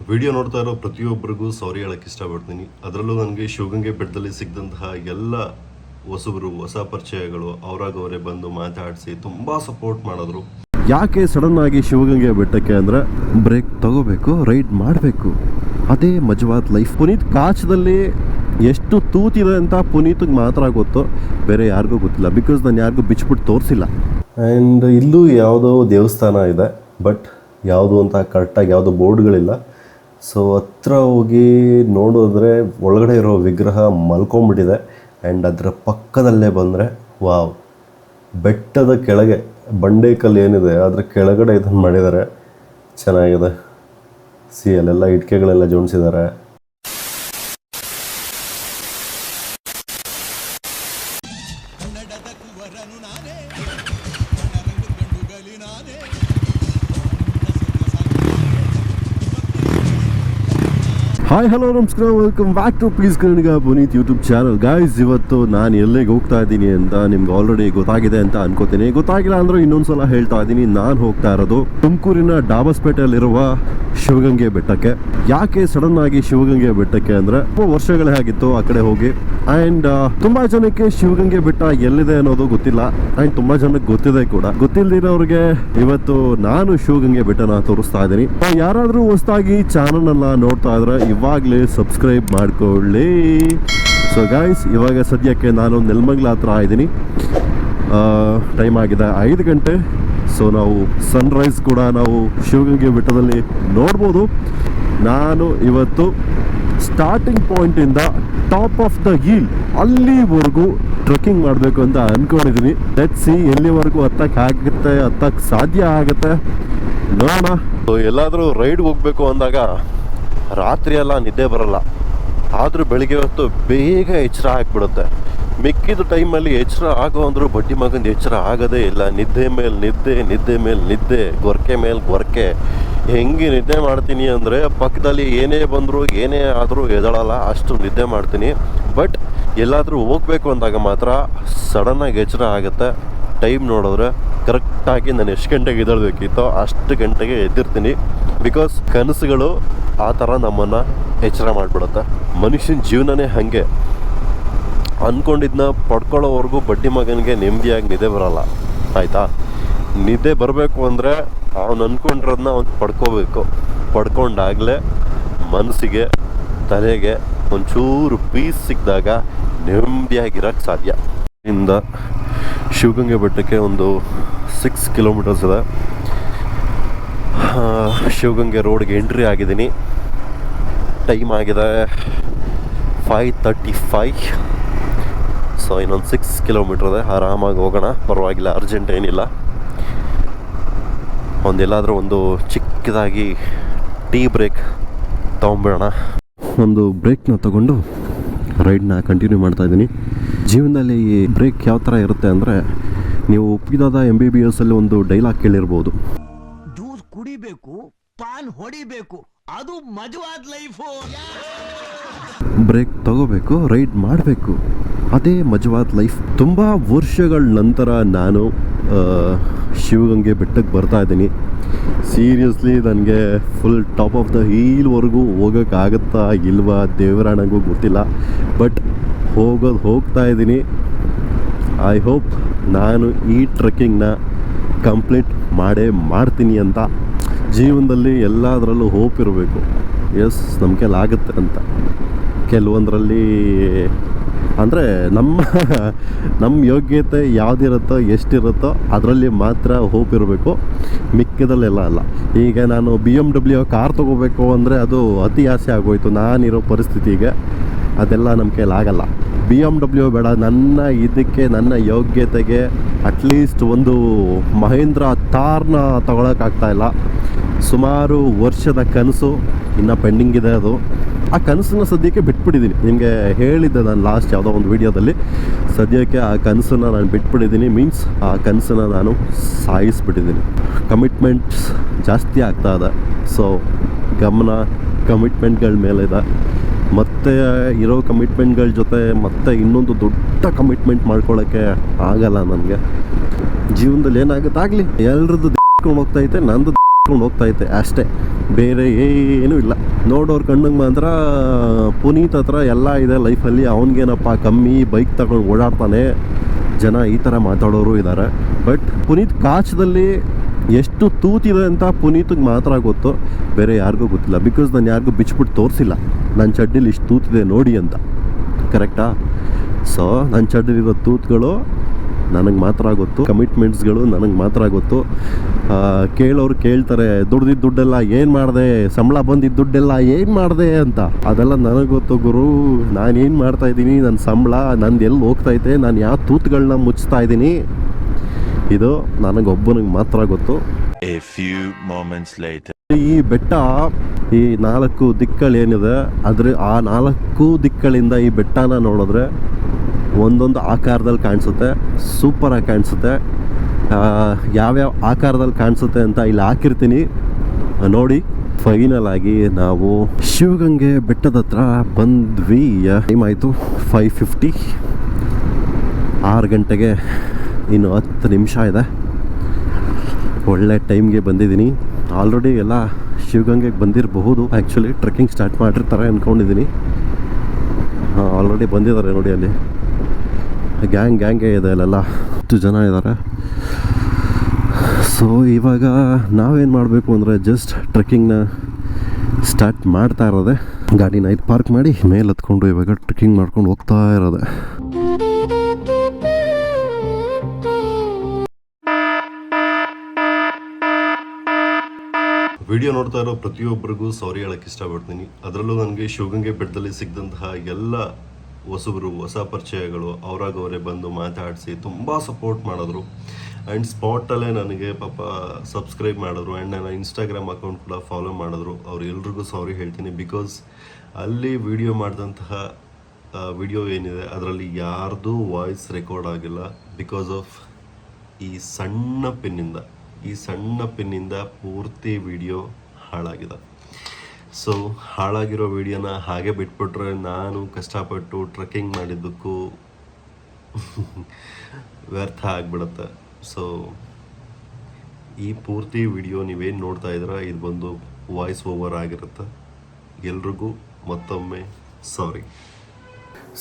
Video ನೋಡ್ತಾ ಇರೋ ಪ್ರತಿಯೊಬ್ಬರಿಗೂ ಸಾರಿ ಹೇಳಕ್ಕೆ ಇಷ್ಟಪಡ್ತೀನಿ. ಅದರಲ್ಲೂ ನನಗೆ ಶಿವಗಂಗೆ ಬೆಟ್ಟದಲ್ಲಿ ಸಿಕ್ಕಿದಂತಹ ಎಲ್ಲ ಹೊಸಬರು ಹೊಸ ಪರಿಚಯಗಳು ಅವರಾಗವರೇ ಬಂದು ಮಾತಾಡಿಸಿ ತುಂಬ ಸಪೋರ್ಟ್ ಮಾಡಿದ್ರು. ಯಾಕೆ ಸಡನ್ ಆಗಿ ಶಿವಗಂಗೆ ಬೆಟ್ಟಕ್ಕೆ ಅಂದರೆ ಬ್ರೇಕ್ ತಗೋಬೇಕು, ರೈಡ್ ಮಾಡಬೇಕು, ಅದೇ ಮಜವಾದ ಲೈಫ್. ಪುನೀತ್ ಕಾಚದಲ್ಲಿ ಎಷ್ಟು ತೂತಿದೆ ಅಂತ ಪುನೀತ್ಗೆ ಮಾತ್ರ ಗೊತ್ತು, ಬೇರೆ ಯಾರಿಗೂ ಗೊತ್ತಿಲ್ಲ. ಬಿಕಾಸ್ ನಾನು ಯಾರಿಗೂ ಬಿಚ್ಬಿಟ್ಟು ತೋರಿಸಿಲ್ಲ. ಆ್ಯಂಡ್ ಇಲ್ಲೂ ಯಾವುದೋ ದೇವಸ್ಥಾನ ಇದೆ, ಬಟ್ ಯಾವುದು ಅಂತ ಕರೆಕ್ಟಾಗಿ ಯಾವುದೋ ಬೋರ್ಡ್ಗಳಿಲ್ಲ. ಸೊ ಹತ್ರ ಹೋಗಿ ನೋಡಿದ್ರೆ ಒಳಗಡೆ ಇರೋ ವಿಗ್ರಹ ಮಲ್ಕೊಂಡ್ಬಿಟ್ಟಿದೆ. ಆ್ಯಂಡ್ ಅದರ ಪಕ್ಕದಲ್ಲೇ ಬಂದರೆ ವಾವ್, ಬೆಟ್ಟದ ಕೆಳಗೆ ಬಂಡೆಕಲ್ಲು ಏನಿದೆ ಅದರ ಕೆಳಗಡೆ ಇದನ್ನು ಮಾಡಿದ್ದಾರೆ. ಚೆನ್ನಾಗಿದೆ. ಅಲ್ಲೆಲ್ಲ ಇಟ್ಕೆಗಳೆಲ್ಲ ಜೋಡಿಸಿದ್ದಾರೆ. ಹಾಯ್ ಹಲೋ ನಮಸ್ಕಾರ, welcome back to peace Kannadiga Puneeth YouTube channel. Guys, ಇವತ್ತು ನಾನು ಎಲ್ಲಿಗೆ ಹೋಗ್ತಾ ಇದ್ದೀನಿ ಅಂತ ನಿಮ್ಗೆ ಆಲ್ರೆಡಿ ಗೊತ್ತಾಗಿದೆ ಅಂತ ಅನ್ಕೋತೀನಿ. ಗೊತ್ತಾಗಿಲ್ಲ ಅಂದ್ರೆ ಇನ್ನೊಂದ್ಸಲ ಹೇಳ್ತಾ ಇದ್ದೀನಿ. ನಾನು ಹೋಗ್ತಾ ಇರೋದು ತುಮಕೂರಿನ ಡಾಬಸ್ಪೇಟೆಯಲ್ಲಿರುವ ಶಿವಗಂಗೆ ಬೆಟ್ಟಕ್ಕೆ. ಯಾಕೆ ಸಡನ್ ಆಗಿ ಶಿವಗಂಗೆ ಬೆಟ್ಟಕ್ಕೆ ಅಂದರೆ ವರ್ಷಗಳೇ ಆಗಿತ್ತು ಆ ಕಡೆ ಹೋಗಿ. ಆ್ಯಂಡ್ ತುಂಬಾ ಜನಕ್ಕೆ ಶಿವಗಂಗೆ ಬೆಟ್ಟ ಎಲ್ಲಿದೆ ಅನ್ನೋದು ಗೊತ್ತಿಲ್ಲ. ಆ್ಯಂಡ್ ತುಂಬಾ ಜನಕ್ಕೆ ಗೊತ್ತಿದೆ ಕೂಡ. ಗೊತ್ತಿಲ್ಲದಿರೋರಿಗೆ ಇವತ್ತು ನಾನು ಶಿವಗಂಗೆ ಬೆಟ್ಟನ ತೋರಿಸ್ತಾ ಇದ್ದೀನಿ. ಯಾರಾದರೂ ಹೊಸದಾಗಿ ಚಾನಲ್ ಅನ್ನ ನೋಡ್ತಾ ಇದ್ರೆ ಇವಾಗಲೇ ಸಬ್ಸ್ಕ್ರೈಬ್ ಮಾಡ್ಕೊಳ್ಳಿ. ಸೊ ಗೈಸ್, ಇವಾಗ ಸದ್ಯಕ್ಕೆ ನಾನು ನೆಲಮಂಗಲ ಹತ್ರ ಇದ್ದೀನಿ. ಟೈಮ್ ಆಗಿದೆ 5 ಗಂಟೆ. ಸೊ ನಾವು ಸನ್ರೈಸ್ ಕೂಡ ನಾವು ಶಿವಗಂಗೆ ಬೆಟ್ಟದಲ್ಲಿ ನೋಡ್ಬೋದು. ನಾನು ಇವತ್ತು ಸ್ಟಾರ್ಟಿಂಗ್ ಪಾಯಿಂಟಿಂದ ಟಾಪ್ ಆಫ್ ದ ಹಿಲ್ ಅಲ್ಲಿವರೆಗೂ ಟ್ರೆಕ್ಕಿಂಗ್ ಮಾಡಬೇಕು ಅಂತ ಅಂದ್ಕೊಂಡಿದ್ದೀನಿ. ಲೆಟ್ಸ್ ಸಿ ಎಲ್ಲಿವರೆಗೂ ಹತ್ತಕ್ಕೆ ಸಾಧ್ಯ ಆಗುತ್ತೆ ನೋಡೋಣ. ಎಲ್ಲಾದರೂ ರೈಡ್ಗೆ ಹೋಗಬೇಕು ಅಂದಾಗ ರಾತ್ರಿ ಎಲ್ಲ ನಿದ್ದೆ ಬರಲ್ಲ. ಆದರೂ ಬೆಳಿಗ್ಗೆ ಹೊತ್ತು ಬೇಗ ಎಚ್ಚರ ಆಗಿಬಿಡುತ್ತೆ. ಮಿಕ್ಕಿದ ಟೈಮಲ್ಲಿ ಎಚ್ಚರ ಆಗೋ ಅಂದರೂ ಬಡ್ಡಿ ಮಗಂದು ಎಚ್ಚರ ಆಗೋದೇ ಇಲ್ಲ. ನಿದ್ದೆ ಮೇಲೆ ನಿದ್ದೆ, ನಿದ್ದೆ ಮೇಲೆ ನಿದ್ದೆ, ಗೊರಕೆ ಮೇಲೆ ಗೊರಕೆ. ಹೆಂಗೆ ನಿದ್ದೆ ಮಾಡ್ತೀನಿ ಅಂದರೆ ಪಕ್ಕದಲ್ಲಿ ಏನೇ ಬಂದರೂ ಏನೇ ಆದರೂ ಎದಳಲ್ಲ, ಅಷ್ಟು ನಿದ್ದೆ ಮಾಡ್ತೀನಿ. ಬಟ್ ಎಲ್ಲಾದರೂ ಹೋಗಬೇಕು ಅಂದಾಗ ಮಾತ್ರ ಸಡನ್ನಾಗಿ ಎಚ್ಚರ ಆಗುತ್ತೆ. ಟೈಮ್ ನೋಡಿದ್ರೆ ಕರೆಕ್ಟಾಗಿ ನಾನು ಎಷ್ಟು ಗಂಟೆಗೆ ಎದ್ದೇಳಬೇಕಿತ್ತೋ ಅಷ್ಟು ಗಂಟೆಗೆ ಎದ್ದಿರ್ತೀನಿ. ಬಿಕಾಸ್ ಕನಸುಗಳು ಆ ಥರ ನಮ್ಮನ್ನು ಎಚ್ಚರ ಮಾಡಿಬಿಡುತ್ತೆ. ಮನುಷ್ಯನ ಜೀವನನೇ ಹಾಗೆ. ಅಂದ್ಕೊಂಡಿದ್ದನ್ನ ಪಡ್ಕೊಳ್ಳೋವರೆಗೂ ಬಡ್ಡಿ ಮಗನಿಗೆ ನೆಮ್ಮದಿಯಾಗಿ ನಿದ್ದೆ ಬರೋಲ್ಲ, ಆಯಿತಾ? ನಿದ್ದೆ ಬರಬೇಕು ಅಂದರೆ ಅವನು ಅಂದ್ಕೊಂಡಿರೋದನ್ನ ಅವ್ನು ಪಡ್ಕೋಬೇಕು. ಪಡ್ಕೊಂಡಾಗಲೇ ಮನಸ್ಸಿಗೆ, ತಲೆಗೆ ಒಂಚೂರು ಪೀಸ್ ಸಿಕ್ಕಿದಾಗ ನೆಮ್ಮದಿಯಾಗಿರೋಕ್ಕೆ ಸಾಧ್ಯ. ಇಂದ ಶಿವಗಂಗೆ ಬೆಟ್ಟಕ್ಕೆ ಒಂದು 6 ಕಿಲೋಮೀಟರ್ಸ್ ಇದೆ. ಶಿವಗಂಗೆ ರೋಡ್ಗೆ ಎಂಟ್ರಿ ಆಗಿದ್ದೀನಿ. ಟೈಮ್ ಆಗಿದೆ 5:35. ಸೊ ಇನ್ನೊಂದು 6 ಕಿಲೋಮೀಟರ್ ಇದೆ. ಆರಾಮಾಗಿ ಹೋಗೋಣ, ಪರವಾಗಿಲ್ಲ, ಅರ್ಜೆಂಟ್ ಏನಿಲ್ಲ. ಎಲ್ಲಾದರೂ ಒಂದು ಚಿಕ್ಕದಾಗಿ ಟೀ ಬ್ರೇಕ್ ತೊಗೊಂಬಿಡೋಣ. ಒಂದು ಬ್ರೇಕ್ನ ತಗೊಂಡು ರೈಡ್ನ ಕಂಟಿನ್ಯೂ ಮಾಡ್ತಾಯಿದ್ದೀನಿ. ಜೀವನದಲ್ಲಿ ಈ ಬ್ರೇಕ್ ಯಾವ ಥರ ಇರುತ್ತೆ ಅಂದರೆ, ನೀವು ಉಪ್ಪಿದಾದ MBBS ಅಲ್ಲಿ ಒಂದು ಡೈಲಾಗ್ ಕೇಳಿರ್ಬೋದು, ಜ್ಯೂಸ್ ಕುಡಿಬೇಕು, ಪಾನ್ ಹೊಡಿಬೇಕು, ಅದು ಮಜವಾದ ಲೈಫು. ಬ್ರೇಕ್ ತಗೋಬೇಕು, ರೈಡ್ ಮಾಡಬೇಕು, ಅದೇ ಮಜವಾದ ಲೈಫ್. ತುಂಬ ವರ್ಷಗಳ ನಂತರ ನಾನು ಶಿವಗಂಗೆ ಬೆಟ್ಟಕ್ಕೆ ಬರ್ತಾ ಇದ್ದೀನಿ. ಸೀರಿಯಸ್ಲಿ ನನಗೆ ಫುಲ್ ಟಾಪ್ ಆಫ್ ದ ಹೀಲ್ವರೆಗೂ ಹೋಗೋಕ್ಕಾಗತ್ತಾ ಇಲ್ವಾ ದೇವರಾಣಗೂ ಗೊತ್ತಿಲ್ಲ. ಬಟ್ ಹೋಗ್ತಾ ಇದ್ದೀನಿ. ಐ ಹೋಪ್ ನಾನು ಈ ಟ್ರೆಕ್ಕಿಂಗ್ನ ಕಂಪ್ಲೀಟ್ ಮಾಡ್ತೀನಿ ಅಂತ. ಜೀವನದಲ್ಲಿ ಎಲ್ಲದರಲ್ಲೂ ಹೋಪ್ ಇರಬೇಕು. ಎಸ್, ನಮ್ಮ ಕೈಲಾಗುತ್ತೆ ಅಂತ. ಕೆಲವೊಂದರಲ್ಲಿ ಅಂದರೆ ನಮ್ಮ ಯೋಗ್ಯತೆ ಯಾವುದಿರುತ್ತೋ ಎಷ್ಟಿರುತ್ತೋ ಅದರಲ್ಲಿ ಮಾತ್ರ ಹೋಪ್ ಇರಬೇಕು, ಮಿಕ್ಕದಲ್ಲೆಲ್ಲ ಅಲ್ಲ. ಈಗ ನಾನು BMW ಕಾರ್ ತೊಗೋಬೇಕು ಅಂದರೆ ಅದು ಅತಿ ಆಸೆ ಆಗೋಯ್ತು ನಾನಿರೋ ಪರಿಸ್ಥಿತಿಗೆ. ಅದೆಲ್ಲ ನಮ್ಮ ಕೈಲಾಗಲ್ಲ. BMW ಬೇಡ, ನನ್ನ ಯೋಗ್ಯತೆಗೆ ಅಟ್ಲೀಸ್ಟ್ ಒಂದು ಮಹೇಂದ್ರ ಥಾರ್ನ ತೊಗೊಳಕ್ಕಾಗ್ತಾಯಿಲ್ಲ. ಸುಮಾರು ವರ್ಷದ ಕನಸು ಇನ್ನೂ ಪೆಂಡಿಂಗ್ ಇದೆ. ಅದು ಆ ಕನಸನ್ನು ಸದ್ಯಕ್ಕೆ ಬಿಟ್ಬಿಟ್ಟಿದ್ದೀನಿ. ನಿಮಗೆ ಹೇಳಿದ್ದೆ ನಾನು ಲಾಸ್ಟ್ ಯಾವುದೋ ಒಂದು ವೀಡಿಯೋದಲ್ಲಿ. ಸದ್ಯಕ್ಕೆ ಆ ಕನಸನ್ನು ನಾನು ಬಿಟ್ಬಿಟ್ಟಿದ್ದೀನಿ. ಮೀನ್ಸ್ ಆ ಕನಸನ್ನು ನಾನು ಸಾಯಿಸ್ಬಿಟ್ಟಿದ್ದೀನಿ. ಕಮಿಟ್ಮೆಂಟ್ಸ್ ಜಾಸ್ತಿ ಆಗ್ತಾ ಇದೆ. ಸೊ ಗಮನ ಕಮಿಟ್ಮೆಂಟ್ಗಳ ಮೇಲಿದೆ. ಮತ್ತೆ ಇರೋ ಕಮಿಟ್ಮೆಂಟ್ಗಳ ಜೊತೆ ಮತ್ತೆ ಇನ್ನೊಂದು ದೊಡ್ಡ ಕಮಿಟ್ಮೆಂಟ್ ಮಾಡ್ಕೊಳ್ಳೋಕ್ಕೆ ಆಗಲ್ಲ ನನಗೆ. ಜೀವನದಲ್ಲಿ ಏನಾಗುತ್ತೆ ಆಗಲಿ, ಎಲ್ರದ್ದು ಹೋಗ್ತೈತೆ, ನಂದು ಹೋಗ್ತಾ ಇದ್ದೆ ಅಷ್ಟೇ, ಬೇರೆ ಏನೂ ಇಲ್ಲ. ನೋಡೋರು ಕಣ್ಣಿಗೆ ಮಾತ್ರ ಪುನೀತ್ ಹತ್ರ ಎಲ್ಲ ಇದೆ ಲೈಫಲ್ಲಿ, ಅವನಿಗೇನಪ್ಪ ಕಮ್ಮಿ, ಬೈಕ್ ತಗೊಂಡು ಓಡಾಡ್ತಾನೆ, ಜನ ಈ ಥರ ಮಾತಾಡೋರು ಇದ್ದಾರೆ. ಬಟ್ ಪುನೀತ್ ಕಾಚದಲ್ಲಿ ಎಷ್ಟು ತೂತಿದೆ ಅಂತ ಪುನೀತ್ಗೆ ಮಾತ್ರ ಗೊತ್ತು, ಬೇರೆ ಯಾರಿಗೂ ಗೊತ್ತಿಲ್ಲ. ಬಿಕಾಸ್ ನಾನು ಯಾರಿಗೂ ಬಿಚ್ಬಿಟ್ಟು ತೋರಿಸಿಲ್ಲ ನನ್ನ ಚಡ್ಡಿಲಿ ಇಷ್ಟು ತೂತಿದೆ ನೋಡಿ ಅಂತ, ಕರೆಕ್ಟಾ? ಸೊ ನನ್ನ ಚಡ್ಡಿಲಿರೋ ತೂತುಗಳು ನನಗೆ ಮಾತ್ರ ಗೊತ್ತು, ಕಮಿಟ್ಮೆಂಟ್ಸ್ಗಳು ನನಗೆ ಮಾತ್ರ ಗೊತ್ತು. ಕೇಳೋರು ಕೇಳ್ತಾರೆ, ದುಡ್ದಿದ್ದ ದುಡ್ಡೆಲ್ಲ ಏನು ಮಾಡಿದೆ, ಸಂಬಳ ಬಂದಿದ್ದ ದುಡ್ಡೆಲ್ಲ ಏನು ಮಾಡಿದೆ ಅಂತ. ಅದೆಲ್ಲ ನನಗೆ ಗೊತ್ತು ಗುರು. ನಾನೇನು ಮಾಡ್ತಾಯಿದ್ದೀನಿ, ನನ್ನ ಸಂಬಳ ನಂದು ಎಲ್ಲಿ ಹೋಗ್ತೈತೆ, ನಾನು ಯಾವ ತೂತುಗಳನ್ನ ಮುಚ್ತಾ ಇದ್ದೀನಿ, ಇದು ನನಗೊಬ್ಬನಿಗೆ ಮಾತ್ರ ಗೊತ್ತು. A few moments later. ಈ ಬೆಟ್ಟ, ಈ 4 ದಿಕ್ಕಗಳೇನಿದೆ, ಆ 4 ದಿಕ್ಕಗಳಿಂದ ಈ ಬೆಟ್ಟನ ನೋಡಿದ್ರೆ ಒಂದೊಂದು ಆಕಾರದಲ್ಲಿ ಕಾಣಿಸುತ್ತೆ, ಸೂಪರಾಗಿ ಕಾಣಿಸುತ್ತೆ. ಯಾವ್ಯಾವ ಆಕಾರದಲ್ಲಿ ಕಾಣಿಸುತ್ತೆ ಅಂತ ಇಲ್ಲಿ ಹಾಕಿರ್ತೀನಿ ನೋಡಿ. ಫೈನಲ್ ಆಗಿ ನಾವು ಶಿವಗಂಗೆ ಬೆಟ್ಟದ ಹತ್ರ ಬಂದ್ವಿ. ಟೈಮ್ ಆಯಿತು 5:50, 6 ಗಂಟೆಗೆ ಇನ್ನು 10 ನಿಮಿಷ ಇದೆ. ಒಳ್ಳೆ ಟೈಮ್ಗೆ ಬಂದಿದ್ದೀನಿ. ಆಲ್ರೆಡಿ ಎಲ್ಲ ಶಿವಗಂಗೆಗೆ ಬಂದಿರಬಹುದು, ಆ್ಯಕ್ಚುಲಿ ಟ್ರೆಕ್ಕಿಂಗ್ ಸ್ಟಾರ್ಟ್ ಮಾಡಿರ್ತಾರೆ ಅಂದ್ಕೊಂಡಿದ್ದೀನಿ. ಆಲ್ರೆಡಿ ಬಂದಿದ್ದಾರೆ ನೋಡಿ, ಅಲ್ಲಿ ಗ್ಯಾಂಗೇ ಇದೆ, ಅಲ್ಲೆಲ್ಲ 10 ಜನ ಇದ್ದಾರೆ. ಸೊ ಇವಾಗ ನಾವೇನು ಮಾಡಬೇಕು ಅಂದರೆ ಜಸ್ಟ್ ಟ್ರೆಕ್ಕಿಂಗ್ನ ಸ್ಟಾರ್ಟ್ ಮಾಡ್ತಾ ಇರೋದೆ. ಗಾಡಿನ ಇದು ಪಾರ್ಕ್ ಮಾಡಿ ಮೇಲೆ ಹತ್ಕೊಂಡು ಇವಾಗ ಟ್ರೆಕ್ಕಿಂಗ್ ಮಾಡ್ಕೊಂಡು ಹೋಗ್ತಾ ಇರೋದೆ. ವಿಡಿಯೋ ನೋಡ್ತಾ ಇರೋ ಪ್ರತಿಯೊಬ್ಬರಿಗೂ ಸಾರಿ ಹೇಳಕ್ಕೆ ಇಷ್ಟಪಡ್ತೀನಿ. ಅದರಲ್ಲೂ ನನಗೆ ಶಿವಗಂಗೆ ಬೆಟ್ಟದಲ್ಲಿ ಸಿಕ್ಕಿದಂತಹ ಎಲ್ಲ ಹೊಸಬರು, ಹೊಸ ಪರಿಚಯಗಳು ಅವರಾಗವರೇ ಬಂದು ಮಾತಾಡಿಸಿ ತುಂಬ ಸಪೋರ್ಟ್ ಮಾಡಿದ್ರು. ಆ್ಯಂಡ್ ಸ್ಪಾಟಲ್ಲೇ ನನಗೆ ಪಾಪ ಸಬ್ಸ್ಕ್ರೈಬ್ ಮಾಡಿದ್ರು ಆ್ಯಂಡ್ ನನ್ನ ಇನ್ಸ್ಟಾಗ್ರಾಮ್ ಅಕೌಂಟ್ ಕೂಡ ಫಾಲೋ ಮಾಡಿದ್ರು. ಅವ್ರು ಎಲ್ರಿಗೂ ಸಾರಿ ಹೇಳ್ತೀನಿ. ಬಿಕಾಸ್ ಅಲ್ಲಿ ವಿಡಿಯೋ ಮಾಡಿದಂತಹ ವಿಡಿಯೋ ಏನಿದೆ ಅದರಲ್ಲಿ ಯಾರ್ದು ವಾಯ್ಸ್ ರೆಕಾರ್ಡ್ ಆಗಿಲ್ಲ. ಬಿಕಾಸ್ ಆಫ್ ಈ ಸಣ್ಣ ಪಿನ್ನಿಂದ ಪೂರ್ತಿ ವಿಡಿಯೋ ಹಾಳಾಗಿದೆ. ಸೊ ಹಾಳಾಗಿರೋ ವಿಡಿಯೋನ ಹಾಗೆ ಬಿಟ್ಬಿಟ್ರೆ ನಾನು ಕಷ್ಟಪಟ್ಟು ಟ್ರೆಕ್ಕಿಂಗ್ ಮಾಡಿದ್ದಕ್ಕೂ ವ್ಯರ್ಥ ಆಗಿಬಿಡುತ್ತೆ. ಸೊ ಈ ಪೂರ್ತಿ ವಿಡಿಯೋ ನೀವೇನು ನೋಡ್ತಾ ಇದ್ದೀರಾ ಇದು ಬಂದು ವಾಯ್ಸ್ ಓವರ್ ಆಗಿರುತ್ತೆ. ಎಲ್ರಿಗೂ ಮತ್ತೊಮ್ಮೆ ಸಾರಿ.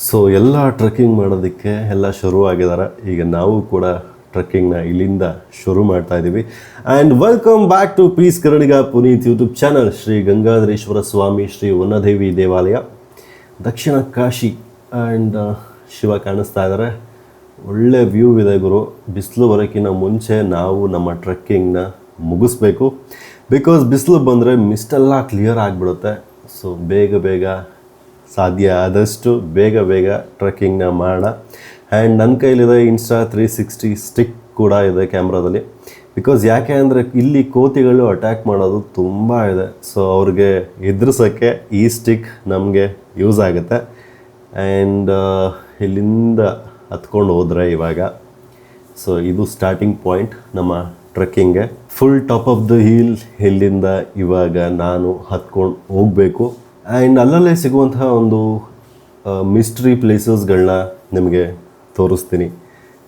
ಸೊ ಎಲ್ಲ ಟ್ರೆಕ್ಕಿಂಗ್ ಮಾಡೋದಕ್ಕೆ ಎಲ್ಲ ಶುರು ಆಗಿದ್ದಾರೆ. ಈಗ ನಾವು ಕೂಡ ಟ್ರೆಕ್ಕಿಂಗ್ನ ಇಲ್ಲಿಂದ ಶುರು ಮಾಡ್ತಾ ಇದ್ದೀವಿ. And welcome back to peace Kannadiga Puneeth YouTube channel. Shri Gangadhareshwara Swami Shri Vanadevi ದೇವಾಲಯ, ದಕ್ಷಿಣ ಕಾಶಿ. ಆ್ಯಂಡ್ ಶಿವ ಕಾಣಿಸ್ತಾ ಇದ್ದಾರೆ. ಒಳ್ಳೆ ವ್ಯೂ ಇದೆ ಗುರು. ಬಿಸಿಲು ಬರೋಕ್ಕಿಂತ ಮುಂಚೆ ನಾವು ನಮ್ಮ ಟ್ರೆಕ್ಕಿಂಗ್ನ ಮುಗಿಸ್ಬೇಕು. ಬಿಕಾಸ್ ಬಿಸಿಲು ಬಂದರೆ ಮಿಸ್ಟೆಲ್ಲ ಕ್ಲಿಯರ್ ಆಗಿಬಿಡುತ್ತೆ. ಸೊ ಬೇಗ ಸಾಧ್ಯ ಆದಷ್ಟು ಬೇಗ ಟ್ರೆಕ್ಕಿಂಗ್ನ ಮಾಡೋಣ. ಆ್ಯಂಡ್ ನನ್ನ ಕೈಲಿದೆ ಇನ್ಸ್ಟಾ 360 ಸ್ಟಿಕ್ ಕೂಡ ಇದೆ ಕ್ಯಾಮ್ರಾದಲ್ಲಿ. ಬಿಕಾಸ್ ಯಾಕೆ ಅಂದರೆ ಇಲ್ಲಿ ಕೋತಿಗಳು ಅಟ್ಯಾಕ್ ಮಾಡೋದು ತುಂಬ ಇದೆ. ಸೊ ಅವ್ರಿಗೆ ಎದುರಿಸೋಕ್ಕೆ ಈ ಸ್ಟಿಕ್ ನಮಗೆ ಯೂಸ್ ಆಗುತ್ತೆ. ಆ್ಯಂಡ್ ಇಲ್ಲಿಂದ ಹತ್ಕೊಂಡು ಹೋದರೆ ಇವಾಗ, ಸೊ ಇದು ಸ್ಟಾರ್ಟಿಂಗ್ ಪಾಯಿಂಟ್ ನಮ್ಮ ಟ್ರೆಕ್ಕಿಂಗ್ಗೆ. Full top of the hill ಇಲ್ಲಿಂದ ಇವಾಗ ನಾನು ಹತ್ಕೊಂಡು ಹೋಗಬೇಕು. ಆ್ಯಂಡ್ ಅಲ್ಲಲ್ಲೇ ಸಿಗುವಂತಹ ಒಂದು ಮಿಸ್ಟ್ರಿ ಪ್ಲೇಸಸ್ಗಳನ್ನ ನಿಮಗೆ ತೋರಿಸ್ತೀನಿ.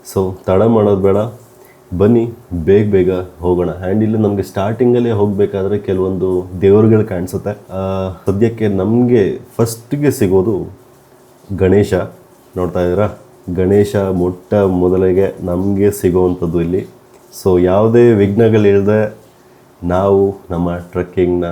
ಸೊ ತಡ ಮಾಡೋದು ಬೇಡ, ಬನ್ನಿ ಬೇಗ ಹೋಗೋಣ. ಆ್ಯಂಡ್ ಇಲ್ಲಿ ನಮಗೆ ಸ್ಟಾರ್ಟಿಂಗಲ್ಲೇ ಹೋಗಬೇಕಾದ್ರೆ ಕೆಲವೊಂದು ದೇವರುಗಳು ಕಾಣಿಸುತ್ತೆ. ಸದ್ಯಕ್ಕೆ ನಮಗೆ ಫಸ್ಟಿಗೆ ಸಿಗೋದು ಗಣೇಶ. ನೋಡ್ತಾ ಇದ್ದೀರಾ, ಗಣೇಶ ಮೊಟ್ಟ ಮೊದಲಿಗೆ ನಮಗೆ ಸಿಗೋವಂಥದ್ದು ಇಲ್ಲಿ. ಸೊ ಯಾವುದೇ ವಿಘ್ನಗಳಿಲ್ಲದೆ ನಾವು ನಮ್ಮ ಟ್ರೆಕ್ಕಿಂಗ್ನ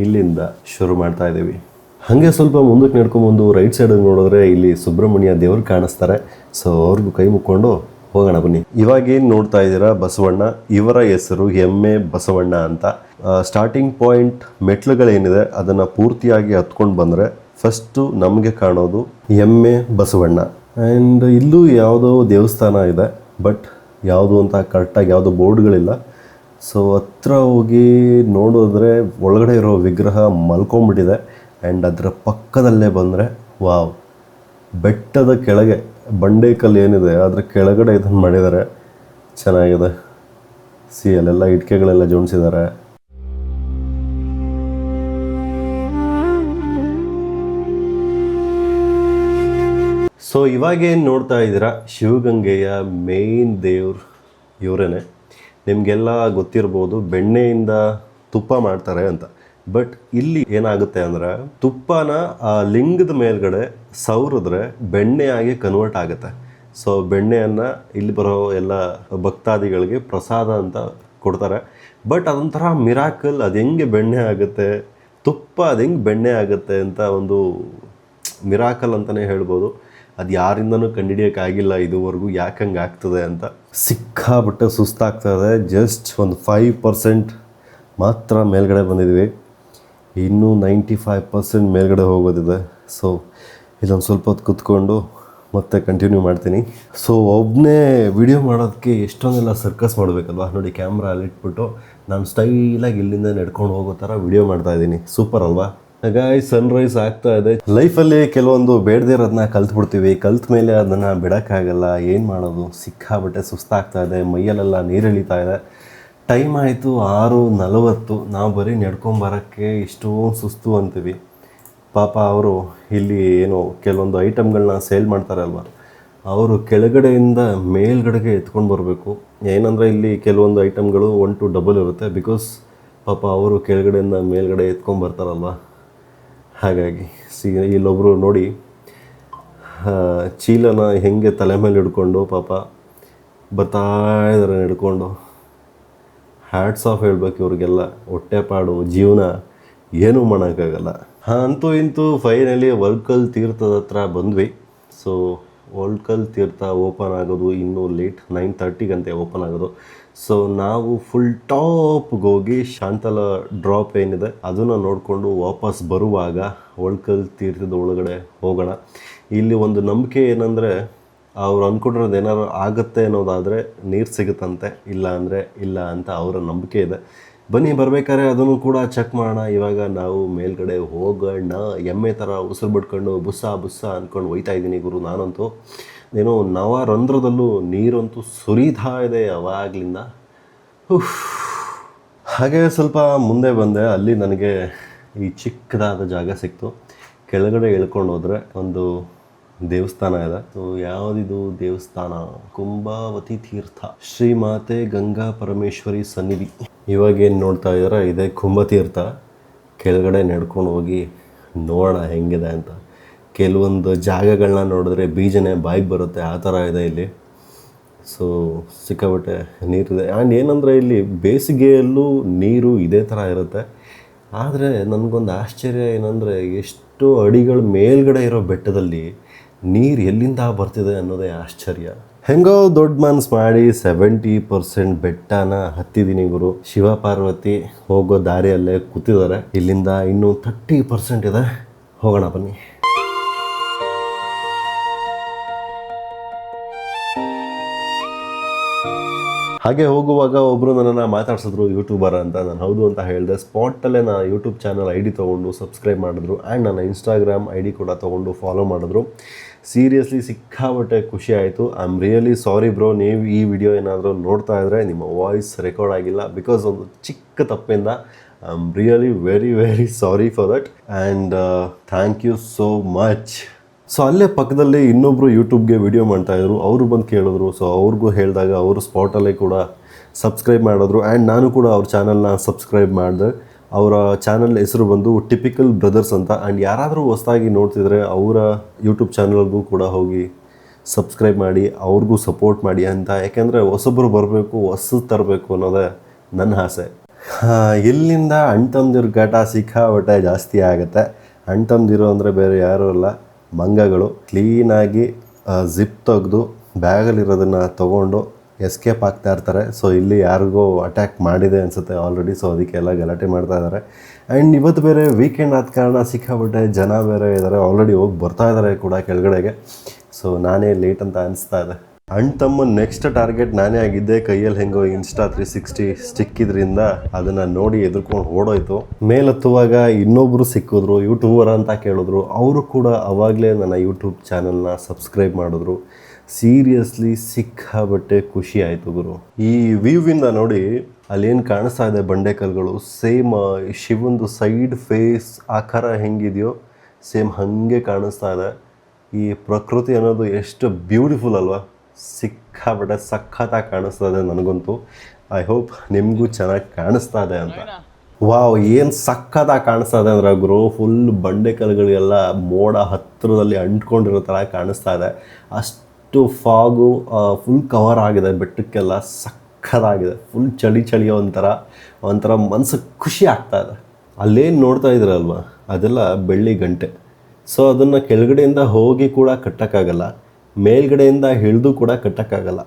ಇಲ್ಲಿಂದ ಶುರು ಮಾಡ್ತಾ ಇದ್ದೀವಿ. ಹಾಗೆ ಸ್ವಲ್ಪ ಮುಂದಕ್ಕೆ ನಡ್ಕೊಂಬಂದು ರೈಟ್ ಸೈಡಿಗೆ ನೋಡಿದ್ರೆ ಇಲ್ಲಿ ಸುಬ್ರಹ್ಮಣ್ಯ ದೇವರು ಕಾಣಿಸ್ತಾರೆ. ಸೊ ಅವ್ರಿಗೂ ಕೈ ಮುಕ್ಕೊಂಡು ಹೋಗೋಣ ಬನ್ನಿ. ಇವಾಗೇನು ನೋಡ್ತಾ ಇದ್ದೀರಾ ಬಸವಣ್ಣ, ಇವರ ಹೆಸರು ಎಮ್ಮೆ ಬಸವಣ್ಣ ಅಂತ. ಸ್ಟಾರ್ಟಿಂಗ್ ಪಾಯಿಂಟ್ ಮೆಟ್ಲುಗಳೇನಿದೆ ಅದನ್ನು ಪೂರ್ತಿಯಾಗಿ ಹತ್ಕೊಂಡು ಬಂದರೆ ಫಸ್ಟು ನಮಗೆ ಕಾಣೋದು ಎಮ್ಮೆ ಬಸವಣ್ಣ. ಆ್ಯಂಡ್ ಇಲ್ಲೂ ಯಾವುದೋ ದೇವಸ್ಥಾನ ಇದೆ, ಬಟ್ ಯಾವುದು ಅಂತ ಕರೆಕ್ಟಾಗಿ ಯಾವುದೋ ಬೋರ್ಡ್ಗಳಿಲ್ಲ. ಸೊ ಹತ್ರ ಹೋಗಿ ನೋಡಿದ್ರೆ ಒಳಗಡೆ ಇರೋ ವಿಗ್ರಹ ಮಲ್ಕೊಂಡ್ಬಿಟ್ಟಿದೆ. ಆ್ಯಂಡ್ ಅದರ ಪಕ್ಕದಲ್ಲೇ ಬಂದರೆ ವಾವ್, ಬೆಟ್ಟದ ಕೆಳಗೆ ಬಂಡೆಕಲ್ಲು ಏನಿದೆ ಅದರ ಕೆಳಗಡೆ ಇದನ್ನು ಮಾಡಿದ್ದಾರೆ. ಚೆನ್ನಾಗಿದೆ. ಅಲ್ಲೆಲ್ಲ ಇಟ್ಕೆಗಳೆಲ್ಲ ಜೋಡಿಸಿದ್ದಾರೆ. ಸೊ ಇವಾಗೇನು ನೋಡ್ತಾ ಇದ್ದೀರಾ ಶಿವಗಂಗೆಯ ಮೇನ್ ದೇವ್ರು ಇವರೇನೆ. ನಿಮಗೆಲ್ಲ ಗೊತ್ತಿರ್ಬೋದು, ಬೆಣ್ಣೆಯಿಂದ ತುಪ್ಪ ಮಾಡ್ತಾರೆ ಅಂತ. ಬಟ್ ಇಲ್ಲಿ ಏನಾಗುತ್ತೆ ಅಂದರೆ ತುಪ್ಪನ ಆ ಲಿಂಗದ ಮೇಲ್ಗಡೆ ಸವರಿದ್ರೆ ಬೆಣ್ಣೆಯಾಗಿ ಕನ್ವರ್ಟ್ ಆಗುತ್ತೆ. ಸೊ ಬೆಣ್ಣೆಯನ್ನು ಇಲ್ಲಿ ಬರೋ ಎಲ್ಲ ಭಕ್ತಾದಿಗಳಿಗೆ ಪ್ರಸಾದ ಅಂತ ಕೊಡ್ತಾರೆ. ಬಟ್ ಅದೊಂಥರ ಮಿರಾಕಲ್, ಅದು ಹೆಂಗೆ ಬೆಣ್ಣೆ ಆಗುತ್ತೆ, ತುಪ್ಪ ಅದು ಹೆಂಗೆ ಬೆಣ್ಣೆ ಆಗುತ್ತೆ ಅಂತ ಒಂದು ಮಿರಾಕಲ್ ಅಂತಲೇ ಹೇಳ್ಬೋದು. ಅದು ಯಾರಿಂದನೂ ಕಂಡುಹಿಡಿಯೋಕ್ಕಾಗಿಲ್ಲ ಇದುವರೆಗೂ ಯಾಕೆ ಹಂಗೆ ಆಗ್ತದೆ ಅಂತ. ಸಿಕ್ಕಾಬಿಟ್ಟೆ ಸುಸ್ತಾಗ್ತದೆ. ಜಸ್ಟ್ ಒಂದು 5% ಮಾತ್ರ ಮೇಲ್ಗಡೆ ಬಂದಿದ್ವಿ, ಇನ್ನೂ 95% ಮೇಲ್ಗಡೆ ಹೋಗೋದಿದೆ. ಸೊ ಇಲ್ಲೊಂದು ಸ್ವಲ್ಪ ಹೊತ್ತು ಕೂತ್ಕೊಂಡು ಮತ್ತೆ ಕಂಟಿನ್ಯೂ ಮಾಡ್ತೀನಿ. ಸೊ ಒಬ್ಬನೇ ವಿಡಿಯೋ ಮಾಡೋದಕ್ಕೆ ಎಷ್ಟೊಂದೆಲ್ಲ ಸರ್ಕಸ್ ಮಾಡಬೇಕಲ್ವ. ನೋಡಿ, ಕ್ಯಾಮ್ರಾ ಅಲ್ಲಿಟ್ಬಿಟ್ಟು ನಾನು ಸ್ಟೈಲಾಗಿ ಇಲ್ಲಿಂದ ನಡ್ಕೊಂಡು ಹೋಗೋ ಥರ ವಿಡಿಯೋ ಮಾಡ್ತಾಯಿದ್ದೀನಿ. ಸೂಪರ್ ಅಲ್ವಾ? ಹಾಗಾಗಿ ಸನ್ರೈಸ್ ಆಗ್ತಾ ಇದೆ. ಲೈಫಲ್ಲಿ ಕೆಲವೊಂದು ಬೇಡದೇ ಇರೋದನ್ನ ಕಲ್ತ್ಬಿಡ್ತೀವಿ. ಕಲ್ತ ಮೇಲೆ ಅದನ್ನು ಬಿಡೋಕ್ಕಾಗಲ್ಲ. ಏನು ಮಾಡೋದು, ಸಿಕ್ಕಾಬಿಟ್ಟೆ ಸುಸ್ತಾಗ್ತಾ ಇದೆ, ಮೈಯಲ್ಲೆಲ್ಲ ನೀರು ಇಳಿತಾ ಇದೆ. ಟೈಮ್ ಆಯಿತು 6:40. ನಾವು ಬರೀ ನಡ್ಕೊಂಬರೋಕ್ಕೆ ಇಷ್ಟೊಂದು ಸುಸ್ತು ಅಂತೀವಿ. ಪಾಪ ಅವರು ಇಲ್ಲಿ ಏನೋ ಕೆಲವೊಂದು ಐಟಮ್ಗಳನ್ನ ಸೇಲ್ ಮಾಡ್ತಾರೆ ಅಲ್ವ, ಅವರು ಕೆಳಗಡೆಯಿಂದ ಮೇಲ್ಗಡೆಗೆ ಎತ್ಕೊಂಡು ಬರಬೇಕು. ಏನಂದರೆ ಇಲ್ಲಿ ಕೆಲವೊಂದು ಐಟಮ್ಗಳು 1 to double ಇರುತ್ತೆ. ಬಿಕಾಸ್ ಪಾಪ ಅವರು ಕೆಳಗಡೆಯಿಂದ ಮೇಲ್ಗಡೆ ಎತ್ಕೊಂಡು ಬರ್ತಾರಲ್ವ. ಹಾಗಾಗಿ ಇಲ್ಲೊಬ್ಬರು ನೋಡಿ ಚೀಲನ ಹೆಂಗೆ ತಲೆ ಮೇಲೆ ಹಿಡ್ಕೊಂಡು ಪಾಪ ಬರ್ತಾ ಇದ್ದಾರೆ ನಡ್ಕೊಂಡು. ಹ್ಯಾಟ್ಸ್ ಆಫ್ ಹೇಳ್ಬೇಕು ಇವ್ರಿಗೆಲ್ಲ. ಹೊಟ್ಟೆಪಾಡು ಜೀವನ ಏನೂ ಮಾಡೋಕ್ಕಾಗಲ್ಲ. ಅಂತೂ ಇಂತೂ ಫೈನಲಿ ವರ್ಲ್ಕಲ್ ತೀರ್ಥದ ಹತ್ರ ಬಂದ್ವಿ. ಸೊ ವರ್ಲ್ಕಲ್ ತೀರ್ಥ ಓಪನ್ ಆಗೋದು ಇನ್ನೂ ಲೇಟ್, 9:30 ಓಪನ್ ಆಗೋದು. ಸೊ ನಾವು ಫುಲ್ ಟಾಪ್ಗೆ ಹೋಗಿ ಶಾಂತಲ ಡ್ರಾಪ್ ಏನಿದೆ ಅದನ್ನು ನೋಡಿಕೊಂಡು ವಾಪಸ್ ಬರುವಾಗ ವರ್ಲ್ಕಲ್ ತೀರ್ಥದ ಒಳಗಡೆ ಹೋಗೋಣ. ಇಲ್ಲಿ ಒಂದು ನಂಬಿಕೆ ಏನಂದರೆ, ಅವ್ರು ಅಂದ್ಕೊಂಡಿರೋದು ಏನಾದ್ರು ಆಗುತ್ತೆ ಅನ್ನೋದಾದರೆ ನೀರು ಸಿಗುತ್ತಂತೆ, ಇಲ್ಲ ಅಂದರೆ ಇಲ್ಲ ಅಂತ ಅವರ ನಂಬಿಕೆ ಇದೆ. ಬನ್ನಿ, ಬರಬೇಕಾದ್ರೆ ಅದನ್ನು ಕೂಡ ಚೆಕ್ ಮಾಡೋಣ. ಇವಾಗ ನಾವು ಮೇಲ್ಗಡೆ ಹೋಗೋಣ. ಎಮ್ಮೆ ಥರ ಉಸಿರು ಬಿಟ್ಕೊಂಡು ಬುಸ್ಸ ಬುಸ್ಸ ಅಂದ್ಕೊಂಡು ಹೋಯ್ತಾ ಇದ್ದೀನಿ ಗುರು. ನಾನಂತೂ ಏನೋ ನವರಂಧ್ರದಲ್ಲೂ ನೀರಂತೂ ಸುರಿತಾ ಇದೆ ಯಾವಾಗಲಿಂದ. ಹಾಗೆ ಸ್ವಲ್ಪ ಮುಂದೆ ಬಂದೆ. ಅಲ್ಲಿ ನನಗೆ ಈ ಚಿಕ್ಕದಾದ ಜಾಗ ಸಿಕ್ತು. ಕೆಳಗಡೆ ಇಳ್ಕೊಂಡು ಹೋದರೆ ಒಂದು ದೇವಸ್ಥಾನ ಇದೆ. ಸೊ ಯಾವುದಿದು ದೇವಸ್ಥಾನ? ಕುಂಭಾವತಿ ತೀರ್ಥ, ಶ್ರೀಮಾತೆ ಗಂಗಾ ಪರಮೇಶ್ವರಿ ಸನ್ನಿಧಿ. ಇವಾಗೇನು ನೋಡ್ತಾ ಇದ್ದಾರೆ ಇದೆ ಕುಂಭತೀರ್ಥ. ಕೆಳಗಡೆ ನಡ್ಕೊಂಡು ಹೋಗಿ ನೋಡೋಣ ಹೆಂಗಿದೆ ಅಂತ. ಕೆಲವೊಂದು ಜಾಗಗಳನ್ನ ನೋಡಿದ್ರೆ ಬೀಜನೇ ಬಾಯಿಗೆ ಬರುತ್ತೆ, ಆ ಥರ ಇದೆ ಇಲ್ಲಿ. ಸೊ ಸಿಕ್ಕಾಬಟ್ಟೆ ನೀರಿದೆ. ಆ್ಯಂಡ್ ಏನಂದರೆ ಇಲ್ಲಿ ಬೇಸಿಗೆಯಲ್ಲೂ ನೀರು ಇದೇ ಥರ ಇರುತ್ತೆ. ಆದರೆ ನನಗೊಂದು ಆಶ್ಚರ್ಯ ಏನಂದರೆ, ಎಷ್ಟು ಅಡಿಗಳ ಮೇಲ್ಗಡೆ ಇರೋ ಬೆಟ್ಟದಲ್ಲಿ ನೀರು ಎಲ್ಲಿಂದ ಬರ್ತಿದೆ ಅನ್ನೋದೇ ಆಶ್ಚರ್ಯ. ಹೆಂಗೋ ದೊಡ್ಡ ಮನ್ಸು ಮಾಡಿ 70% ಬೆಟ್ಟನ ಹತ್ತಿದ್ದೀನಿ ಗುರು. ಶಿವ ಪಾರ್ವತಿ ಹೋಗೋ ದಾರಿಯಲ್ಲೇ ಕೂತಿದ್ದಾರೆ. ಇಲ್ಲಿಂದ ಇನ್ನೂ 30% ಇದೆ. ಹೋಗೋಣ ಬನ್ನಿ. ಹಾಗೆ ಹೋಗುವಾಗ ಒಬ್ಬರು ನನ್ನನ್ನು ಮಾತಾಡ್ಸಿದ್ರು ಯೂಟ್ಯೂಬರ್ ಅಂತ. ನಾನು ಹೌದು ಅಂತ ಹೇಳಿದೆ. ಸ್ಪಾಟಲ್ಲೇ ನಾನು ಯೂಟ್ಯೂಬ್ ಚಾನಲ್ ID ತೊಗೊಂಡು ಸಬ್ಸ್ಕ್ರೈಬ್ ಮಾಡಿದ್ರು. ಆ್ಯಂಡ್ ನನ್ನ ಇನ್ಸ್ಟಾಗ್ರಾಮ್ ID ಕೂಡ ತೊಗೊಂಡು ಫಾಲೋ ಮಾಡಿದ್ರು. ಸೀರಿಯಸ್ಲಿ ಸಿಕ್ಕಾಬಟ್ಟೆ ಖುಷಿ ಆಯಿತು. I am really sorry bro. ನೀವು ಈ ವಿಡಿಯೋ ಏನಾದರೂ ನೋಡ್ತಾ ಇದ್ದರೆ ನಿಮ್ಮ ವಾಯ್ಸ್ ರೆಕಾರ್ಡ್ ಆಗಿಲ್ಲ ಬಿಕಾಸ್ ಒಂದು ಚಿಕ್ಕ ತಪ್ಪಿಂದ. I am really very sorry for that. And thank you so much. So ಅಲ್ಲೇ ಪಕ್ಕದಲ್ಲಿ ಇನ್ನೊಬ್ಬರು ಯೂಟ್ಯೂಬ್ಗೆ ವಿಡಿಯೋ ಮಾಡ್ತಾಯಿದ್ರು. ಅವರು ಬಂದು ಕೇಳಿದ್ರು. ಸೊ ಅವ್ರಿಗೂ ಹೇಳಿದಾಗ ಅವರು ಸ್ಪಾಟಲ್ಲೇ ಕೂಡ ಸಬ್ಸ್ಕ್ರೈಬ್ ಮಾಡಿದ್ರು. ಆ್ಯಂಡ್ ನಾನು ಕೂಡ ಅವ್ರ ಚಾನಲ್ನ ಸಬ್ಸ್ಕ್ರೈಬ್ ಮಾಡಿದೆ. ಅವರ ಚಾನಲ್ ಹೆಸರು ಬಂದು ಟಿಪಿಕಲ್ ಬ್ರದರ್ಸ್ ಅಂತ. ಆ್ಯಂಡ್ ಯಾರಾದರೂ ಹೊಸದಾಗಿ ನೋಡ್ತಿದ್ರೆ ಅವರ ಯೂಟ್ಯೂಬ್ ಚಾನಲ್ಗೂ ಕೂಡ ಹೋಗಿ ಸಬ್ಸ್ಕ್ರೈಬ್ ಮಾಡಿ, ಅವ್ರಿಗೂ ಸಪೋರ್ಟ್ ಮಾಡಿ ಅಂತ. ಯಾಕೆಂದರೆ ಹೊಸೊಬ್ಬರು ಬರಬೇಕು, ಹೊಸದು ತರಬೇಕು ಅನ್ನೋದೇ ನನ್ನ ಆಸೆ. ಇಲ್ಲಿಂದ ಅಣ್ತಂದಿರ ಘಟ ಸಿಕ್ಕಾಬಟ್ಟೆ ಜಾಸ್ತಿ ಆಗುತ್ತೆ. ಅಣ್ತಂದಿರು ಅಂದರೆ ಬೇರೆ ಯಾರೂ ಇಲ್ಲ, ಮಂಗಗಳು. ಕ್ಲೀನಾಗಿ ಜಿಪ್ ತೆಗೆದು ಬ್ಯಾಗಲ್ಲಿರೋದನ್ನು ತೊಗೊಂಡು ಎಸ್ಕೇಪ್ ಆಗ್ತಾ ಇರ್ತಾರೆ. ಸೊ ಇಲ್ಲಿ ಯಾರಿಗೋ ಅಟ್ಯಾಕ್ ಮಾಡಿದೆ ಅನಿಸುತ್ತೆ ಆಲ್ರೆಡಿ. ಸೊ ಅದಕ್ಕೆಲ್ಲ ಗಲಾಟೆ ಮಾಡ್ತಾ ಇದ್ದಾರೆ. ಆ್ಯಂಡ್ ಇವತ್ತು ಬೇರೆ ವೀಕೆಂಡ್ ಆದ ಕಾರಣ ಸಿಕ್ಕಾಬಿಟ್ಟೆ ಜನ ಬೇರೆ ಇದ್ದಾರೆ. ಆಲ್ರೆಡಿ ಹೋಗಿ ಬರ್ತಾ ಇದ್ದಾರೆ ಕೂಡ ಕೆಳಗಡೆಗೆ. ಸೊ ನಾನೇ ಲೇಟ್ ಅಂತ ಅನಿಸ್ತಾ ಇದೆ. ಅಣ್ಣ ತಮ್ಮ ನೆಕ್ಸ್ಟ್ ಟಾರ್ಗೆಟ್ ನಾನೇ ಆಗಿದ್ದೆ. ಕೈಯಲ್ಲಿ ಹೆಂಗೋ ಇನ್ಸ್ಟಾ 360 ಸಿಕ್ಕಿದ್ರಿಂದ ಅದನ್ನು ನೋಡಿ ಎದುರ್ಕೊಂಡು ಓಡೋಯ್ತು. ಮೇಲತ್ತುವಾಗ ಇನ್ನೊಬ್ಬರು ಸಿಕ್ಕಿದ್ರು, ಯೂಟ್ಯೂಬರ್ ಅಂತ ಕೇಳಿದ್ರು. ಅವರು ಕೂಡ ಅವಾಗಲೇ ನನ್ನ ಯೂಟ್ಯೂಬ್ ಚಾನಲ್ನ ಸಬ್ಸ್ಕ್ರೈಬ್ ಮಾಡಿದ್ರು. ಸೀರಿಯಸ್ಲಿ ಸಿಕ್ಕಾಬಟ್ಟೆ ಖುಷಿ ಆಯಿತು ಗುರು. ಈ ವ್ಯೂವಿಂದ ನೋಡಿ ಅಲ್ಲೇನು ಕಾಣಿಸ್ತಾ ಇದೆ ಬಂಡೆಕಲ್ಗಳು, ಸೇಮ್ ಶಿವಂದು ಸೈಡ್ ಫೇಸ್ ಆಕಾರ ಹೆಂಗಿದೆಯೋ ಸೇಮ್ ಹಾಗೆ ಕಾಣಿಸ್ತಾ ಇದೆ. ಈ ಪ್ರಕೃತಿ ಅನ್ನೋದು ಎಷ್ಟು ಬ್ಯೂಟಿಫುಲ್ ಅಲ್ವಾ. ಸಿಕ್ಕಾಬಟ್ಟೆ ಸಖತ್ತಾಗಿ ಕಾಣಿಸ್ತಾ ಇದೆ ನನಗಂತೂ. ಐ ಹೋಪ್ ನಿಮಗೂ ಚೆನ್ನಾಗಿ ಕಾಣಿಸ್ತಾ ಇದೆ ಅಂತ. ವಾವ್, ಏನು ಸಕ್ಕತ್ತಾಗಿ ಕಾಣಿಸ್ತಾ ಇದೆ ಅಂದರೆ ಗುರು, ಫುಲ್ ಬಂಡೆ ಕಲ್ಲುಗಳಿಗೆಲ್ಲ ಮೋಡ ಹತ್ತಿರದಲ್ಲಿ ಅಂಟ್ಕೊಂಡಿರೋ ಥರ ಕಾಣಿಸ್ತಾ ಇದೆ. ಅಷ್ಟು ಫಾಗು ಫುಲ್ ಕವರ್ ಆಗಿದೆ ಬೆಟ್ಟಕ್ಕೆಲ್ಲ, ಸಕ್ಕತ್ತಾಗಿದೆ. ಫುಲ್ ಚಳಿ ಒಂಥರ ಮನ್ಸಿಗೆ ಖುಷಿ ಆಗ್ತಾ ಇದೆ. ಅಲ್ಲೇನು ನೋಡ್ತಾ ಇದ್ದೀರಲ್ವ, ಅದೆಲ್ಲ ಬೆಳ್ಳಿ ಗಂಟೆ. ಸೊ ಅದನ್ನು ಕೆಳಗಡೆಯಿಂದ ಹೋಗಿ ಕೂಡ ಕಟ್ಟೋಕ್ಕಾಗಲ್ಲ, ಮೇಲ್ಗಡೆಯಿಂದ ಹಿಡಿದು ಕೂಡ ಕಟ್ಟೋಕ್ಕಾಗಲ್ಲ.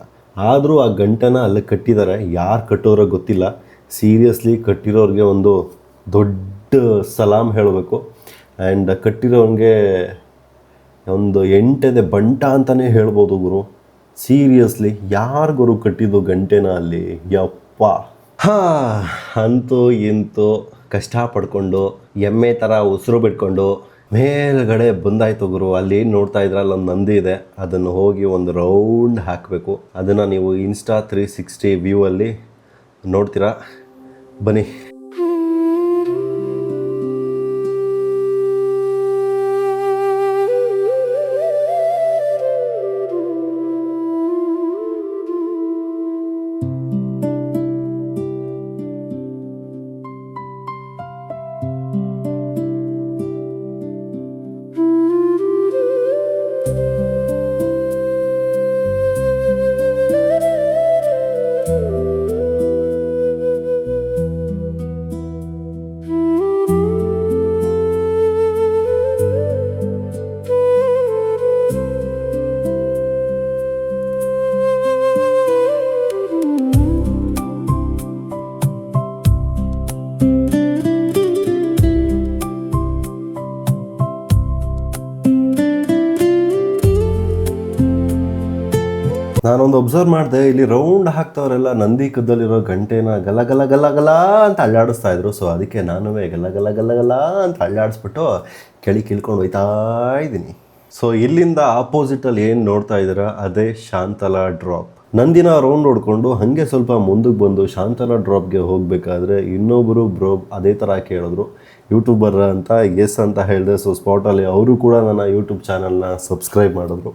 ಆದರೂ ಆ ಗಂಟೆನ ಅಲ್ಲಿ ಕಟ್ಟಿದ್ದಾರೆ. ಯಾರು ಕಟ್ಟೋರೋ ಗೊತ್ತಿಲ್ಲ. ಸೀರಿಯಸ್ಲಿ ಕಟ್ಟಿರೋರಿಗೆ ಒಂದು ದೊಡ್ಡ ಸಲಾಮ್ ಹೇಳಬೇಕು. ಆ್ಯಂಡ್ ಕಟ್ಟಿರೋರಿಗೆ ಒಂದು 8 ಎದೆ ಬಂಟ ಅಂತಲೇ ಹೇಳ್ಬೋದು ಗುರು. ಸೀರಿಯಸ್ಲಿ ಯಾರು ಗುರು ಕಟ್ಟಿದ್ದು ಗಂಟೆನ ಅಲ್ಲಿ? ಯಪ್ಪ. ಅಂತೂ ಇಂತೂ ಕಷ್ಟ ಪಡ್ಕೊಂಡು ಎಮ್ಮೆ ಥರ ಉಸಿರು ಬಿಟ್ಕೊಂಡು ಮೇಲ್ಗಡೆ ಬಂದಾಯ್ತು ಗುರು. ಅಲ್ಲಿ ಏನು ನೋಡ್ತಾ ಇದ್ರೆ ಅಲ್ಲೊಂದು ನಂದಿ ಇದೆ, ಅದನ್ನು ಹೋಗಿ ಒಂದು ರೌಂಡ್ ಹಾಕಬೇಕು. ಅದನ್ನು ನೀವು ಇನ್ಸ್ಟಾ 360 ವ್ಯೂ ಅಲ್ಲಿ ನೋಡ್ತೀರಾ. ಬನ್ನಿ. ನಾನೊಂದು ಅಬ್ಸರ್ವ್ ಮಾಡಿದೆ, ಇಲ್ಲಿ ರೌಂಡ್ ಹಾಕ್ತವ್ರೆಲ್ಲ ನಂದಿ ಕದ್ದಲ್ಲಿರೋ ಗಂಟೆನ ಗಲ ಗಲ ಗಲ ಗಲ ಅಂತ ಅಳ್ಳಾಡಿಸ್ತಾ ಇದ್ರು. ಸೊ ಅದಕ್ಕೆ ನಾನು ಗಲ ಗಲ ಗಲ ಗಲ ಅಂತ ಅಳ್ಳಾಡಿಸ್ಬಿಟ್ಟು ಕೇಳ್ಕೊಂಡು ಹೋಯ್ತಾ ಇದ್ದೀನಿ. ಸೊ ಇಲ್ಲಿಂದ ಆಪೋಸಿಟಲ್ಲಿ ಏನು ನೋಡ್ತಾ ಇದ್ದೀರಾ ಅದೇ ಶಾಂತಲಾ ಡ್ರಾಪ್. ನಂದಿನ ರೌಂಡ್ ಹೊಡ್ಕೊಂಡು ಹಾಗೆ ಸ್ವಲ್ಪ ಮುಂದಕ್ಕೆ ಬಂದು ಶಾಂತಲಾ ಡ್ರಾಪ್ಗೆ ಹೋಗಬೇಕಾದ್ರೆ ಇನ್ನೊಬ್ಬರು ಬ್ರೋ ಅದೇ ಥರ ಕೇಳಿದ್ರು, ಯೂಟ್ಯೂಬರ್ ಅಂತ. ಎಸ್ ಅಂತ ಹೇಳಿದೆ. ಸೊ ಸ್ಪಾಟಲ್ಲಿ ಅವರು ಕೂಡ ನನ್ನ ಯೂಟ್ಯೂಬ್ ಚಾನಲ್ನ ಸಬ್ಸ್ಕ್ರೈಬ್ ಮಾಡಿದ್ರು.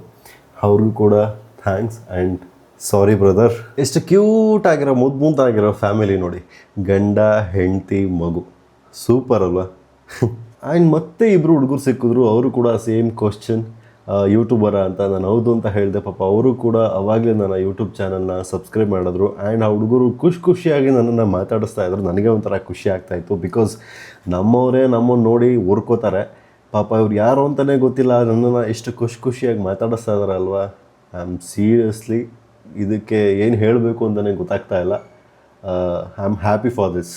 ಅವ್ರಿಗೂ ಕೂಡ ಥ್ಯಾಂಕ್ಸ್ ಆ್ಯಂಡ್ ಸಾರಿ ಬ್ರದರ್. ಎಷ್ಟು ಕ್ಯೂಟ್ ಆಗಿರೋ ಮುದ್ದಾಗಿರೋ ಫ್ಯಾಮಿಲಿ ನೋಡಿ, ಗಂಡ ಹೆಂಡತಿ ಮಗು, ಸೂಪರ್ ಅಲ್ವಾ? ಆ್ಯಂಡ್ ಮತ್ತೆ ಇಬ್ಬರು ಹುಡುಗರು ಸಿಕ್ಕಿದ್ರು. ಅವರು ಕೂಡ ಸೇಮ್ ಕ್ವಶನ್, ಯೂಟ್ಯೂಬರ ಅಂತ. ನಾನು ಹೌದು ಅಂತ ಹೇಳಿದೆ. ಪಾಪ ಅವರು ಕೂಡ ಅವಾಗಲೇ ನನ್ನ ಯೂಟ್ಯೂಬ್ ಚಾನಲ್ನ ಸಬ್ಸ್ಕ್ರೈಬ್ ಮಾಡಿದ್ರು. ಆ್ಯಂಡ್ ಆ ಹುಡುಗರು ಖುಷಿಯಾಗಿ ನನ್ನನ್ನು ಮಾತಾಡಿಸ್ತಾ ಇದ್ರು. ನನಗೆ ಒಂಥರ ಖುಷಿ ಆಗ್ತಾಯಿತ್ತು. ಬಿಕಾಸ್ ನಮ್ಮವರೇ ನಮ್ಮನ್ನು ನೋಡಿ ಹುರ್ಕೋತಾರೆ. ಪಾಪ ಇವ್ರು ಯಾರು ಅಂತಲೇ ಗೊತ್ತಿಲ್ಲ, ನನ್ನನ್ನು ಎಷ್ಟು ಖುಷಿಯಾಗಿ ಮಾತಾಡಿಸ್ತಾ ಇದ್ದಾರಲ್ವಾ. ಐ ಆಮ್ ಸೀರಿಯಸ್ಲಿ ಇದಕ್ಕೆ ಏನು ಹೇಳಬೇಕು ಅಂತಲೇ ಗೊತ್ತಾಗ್ತಾ ಇಲ್ಲ. I am happy for this.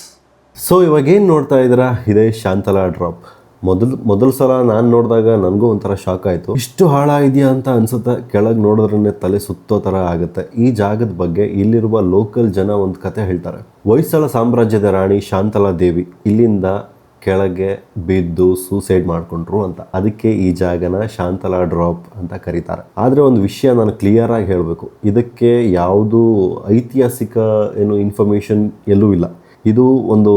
So ಇವಾಗೇನು ನೋಡ್ತಾ ಇದ್ದೀರಾ ಇದೇ ಶಾಂತಲಾ ಡ್ರಾಪ್. ಮೊದಲ ಸಲ ನಾನು ನೋಡಿದಾಗ ನನಗೂ ಒಂಥರ ಶಾಕ್ ಆಯಿತು. ಇಷ್ಟು ಹಾಳಾಗಿದೆಯಾ ಅಂತ ಅನಿಸುತ್ತೆ. ಕೆಳಗೆ ನೋಡಿದ್ರೇ ತಲೆ ಸುತ್ತೋ ಥರ ಆಗುತ್ತೆ. ಈ ಜಾಗದ ಬಗ್ಗೆ ಇಲ್ಲಿರುವ ಲೋಕಲ್ ಜನ ಒಂದು ಕತೆ ಹೇಳ್ತಾರೆ. ಹೊಯ್ಸಳ ಸಾಮ್ರಾಜ್ಯದ ರಾಣಿ ಶಾಂತಲಾ ದೇವಿ ಇಲ್ಲಿಂದ ಕೆಳಗೆ ಬಿದ್ದು ಸೂಸೈಡ್ ಮಾಡಿಕೊಂಡ್ರು ಅಂತ. ಅದಕ್ಕೆ ಈ ಜಾಗನ ಶಾಂತಲಾ ಡ್ರಾಪ್ ಅಂತ ಕರೀತಾರೆ. ಆದರೆ ಒಂದು ವಿಷಯ ನಾನು ಕ್ಲಿಯರಾಗಿ ಹೇಳಬೇಕು, ಇದಕ್ಕೆ ಯಾವುದು ಐತಿಹಾಸಿಕ ಇನ್ಫಾರ್ಮೇಷನ್ ಎಲ್ಲೂ ಇಲ್ಲ. ಇದು ಒಂದು